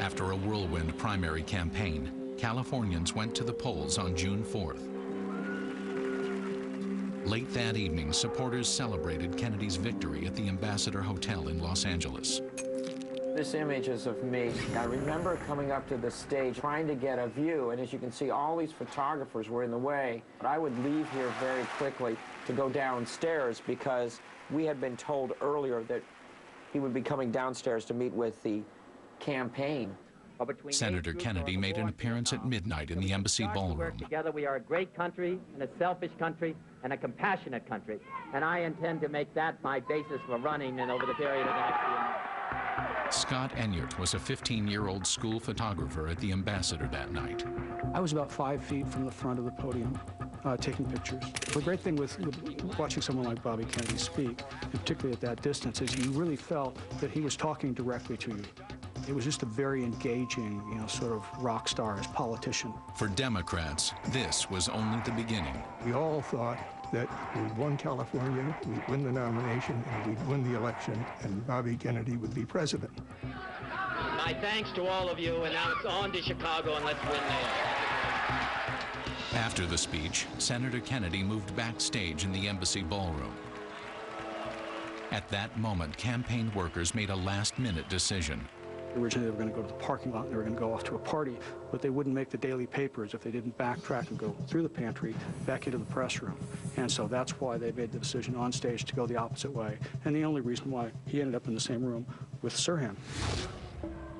After a whirlwind primary campaign, Californians went to the polls on June 4th. Late that evening, supporters celebrated Kennedy's victory at the Ambassador Hotel in Los Angeles. This image is of me. I remember coming up to the stage, trying to get a view, and as you can see, all these photographers were in the way. But I would leave here very quickly to go downstairs because we had been told earlier that he would be coming downstairs to meet with the campaign. Senator Kennedy made an appearance at midnight in the embassy ballroom. Together we are a great country, and a selfish country, and a compassionate country. And I intend to make that my basis for running and over the period of the next few months. Scott Enyart was a 15-year-old school photographer at the Ambassador that night. I was about 5 feet from the front of the podium, taking pictures. The great thing with watching someone like Bobby Kennedy speak, and particularly at that distance, is you really felt that he was talking directly to you. It was just a very engaging, sort of rock star-ish politician. For Democrats, this was only the beginning. We all thought that we'd won California, we'd win the nomination, and we'd win the election, and Bobby Kennedy would be president. My thanks to all of you, and now it's on to Chicago, and let's win there. After the speech, Senator Kennedy moved backstage in the embassy ballroom. At that moment, campaign workers made a last-minute decision. Originally, they were going to go to the parking lot and they were going to go off to a party, but they wouldn't make the daily papers if they didn't backtrack and go through the pantry back into the press room. And so that's why they made the decision on stage to go the opposite way. And the only reason why he ended up in the same room with Sirhan.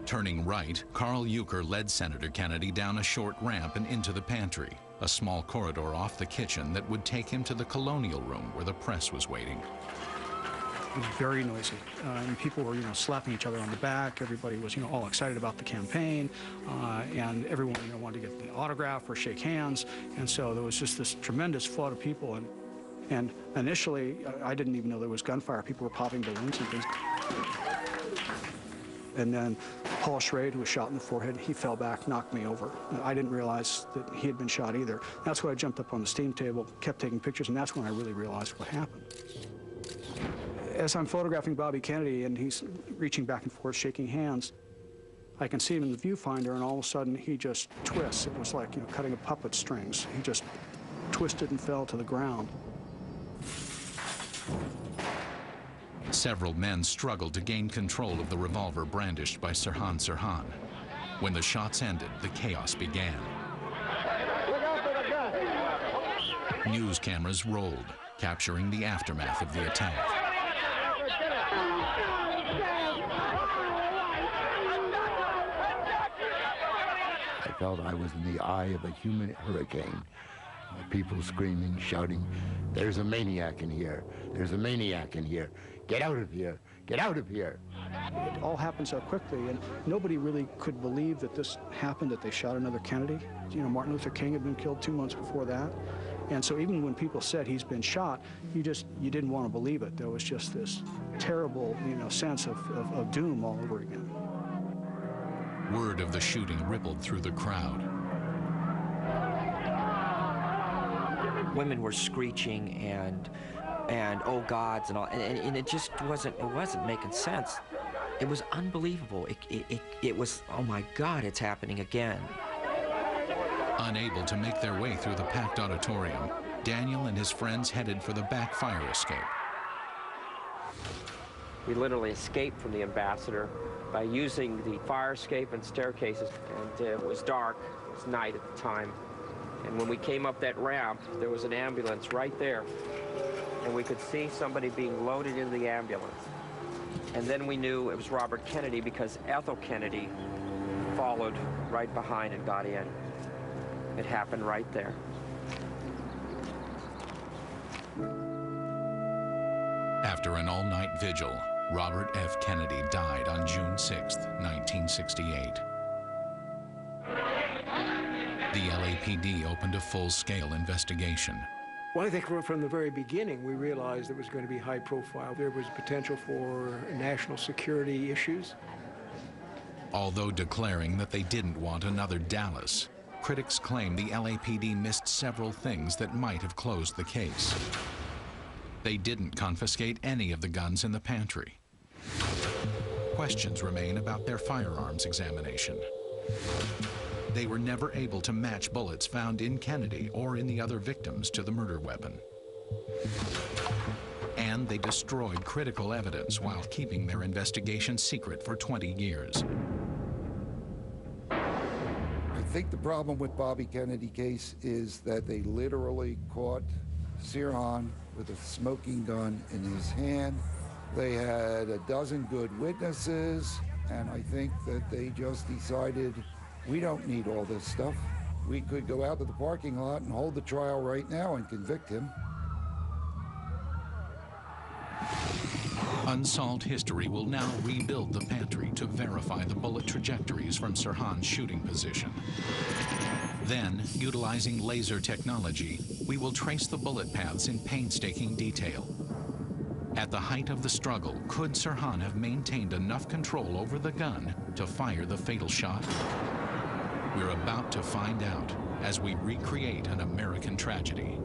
Turning right, Carl Euchre led Senator Kennedy down a short ramp and into the pantry, a small corridor off the kitchen that would take him to the colonial room where the press was waiting. It was very noisy, and people were, slapping each other on the back. Everybody was, all excited about the campaign, and everyone, wanted to get the autograph or shake hands. And so there was just this tremendous flood of people. And initially, I didn't even know there was gunfire. People were popping balloons and things. And then Paul Schrade, who was shot in the forehead, he fell back, knocked me over. I didn't realize that he had been shot either. That's when I jumped up on the steam table, kept taking pictures, and that's when I really realized what happened. As I'm photographing Bobby Kennedy and he's reaching back and forth, shaking hands, I can see him in the viewfinder, and all of a sudden he just twists. It was like, cutting a puppet strings. He just twisted and fell to the ground. Several men struggled to gain control of the revolver brandished by Sirhan. When the shots ended, the chaos began. News cameras rolled, capturing the aftermath of the attack. I felt I was in the eye of a human hurricane. People screaming, shouting, "There's a maniac in here! There's a maniac in here! Get out of here! Get out of here!" It all happened so quickly, and nobody really could believe that this happened, that they shot another Kennedy. Martin Luther King had been killed 2 months before that. And so even when people said he's been shot, you didn't want to believe it. There was just this terrible, sense of doom all over again. Word of the shooting rippled through the crowd. Women were screeching and oh gods and all, and it just wasn't making sense. It was unbelievable. It was, oh my God, it's happening again. Unable to make their way through the packed auditorium, Daniel and his friends headed for the back fire escape. We literally escaped from the Ambassador by using the fire escape and staircases, and it was dark. It was night at the time. And when we came up that ramp, there was an ambulance right there, and we could see somebody being loaded into the ambulance. And then we knew it was Robert Kennedy because Ethel Kennedy followed right behind and got in. It happened right there. After an all-night vigil, Robert F. Kennedy died on June 6, 1968. The LAPD opened a full-scale investigation. Well, I think from the very beginning, we realized it was going to be high profile. There was potential for national security issues. Although declaring that they didn't want another Dallas, critics claim the LAPD missed several things that might have closed the case. They didn't confiscate any of the guns in the pantry. questions remain about their firearms examination. They were never able to match bullets found in Kennedy or in the other victims to the murder weapon. And they destroyed critical evidence while keeping their investigation secret for 20 years. I think the problem with Bobby Kennedy case is that they literally caught Sirhan with a smoking gun in his hand. They had a dozen good witnesses, and I think that they just decided, we don't need all this stuff. We could go out to the parking lot and hold the trial right now and convict him. Unsolved history will now rebuild the pantry to verify the bullet trajectories from Sirhan's shooting position. Then, utilizing laser technology, we will trace the bullet paths in painstaking detail. At the height of the struggle, could Sirhan have maintained enough control over the gun to fire the fatal shot? We're about to find out as we recreate an American tragedy.